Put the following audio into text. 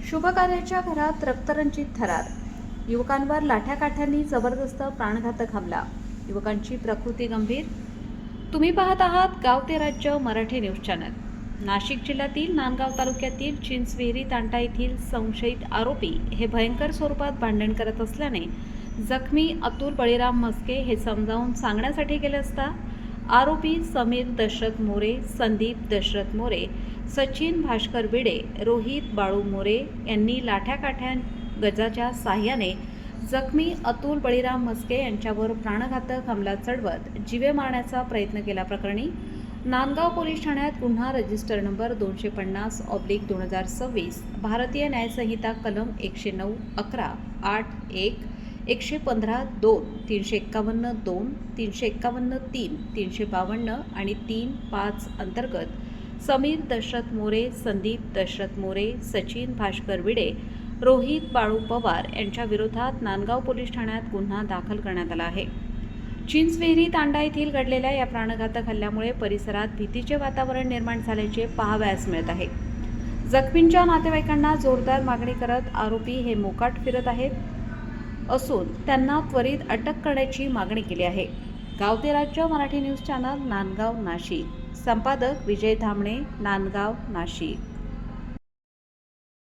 शुभकार्याच्या घरात रक्तरंजित थरार. युवकांवर लाठ्याकाठ्यांनी जबरदस्त प्राणघातक हमला. युवकांची प्रकृती गंभीर. तुम्ही पाहत आहात गाव ते राज्य मराठी न्यूज चॅनल. नाशिक जिल्ह्यातील नांदगाव तालुक्यातील चिंचविहिरी तांडा येथील संशयित आरोपी हे भयंकर स्वरूपात भांडण करत असल्याने जखमी अतुल बळीराम म्हस्के हे समजावून सांगण्यासाठी गेले असता आरोपी समीर दशरथ मोरे, संदीप दशरथ मोरे, सचिन भास्कर बिडे, रोहित बाळू मोरे यांनी लाठ्याकाठ्या गजाच्या साह्याने जखमी अतुल बळीराम म्हस्के यांच्यावर प्राणघातक हमला चढवत जीवे मारण्याचा प्रयत्न केल्याप्रकरणी नांदगाव पोलीस ठाण्यात गुन्हा रजिस्टर नंबर 250/2026 भारतीय न्यायसंहिता कलम 109, 11, 8, 1, 115(2), 351(2), 351(3), 352 आणि 3(5) अंतर्गत समीर दशरथ मोरे, संदीप दशरथ मोरे, सचिन भास्कर बिडे, रोहित बाळू पवार यांच्या विरोधात नांदगाव पोलीस ठाण्यात गुन्हा दाखल करण्यात आला आहे. चिंचविहिरी तांडा येथील घडलेल्या या प्राणघातक हल्ल्यामुळे परिसरात भीतीचे वातावरण निर्माण झाल्याचे पाहावयास मिळत आहे. जखमींच्या नातेवाईकांना जोरदार मागणी करत आरोपी हे मोकाट फिरत आहेत असून त्यांना त्वरित अटक करण्याची मागणी केली आहे. गाव ते राज्य मराठी न्यूज चॅनल, नांदगाव, नाशिक. संपादक विजय धामणे, नांदगाव, नाशिक.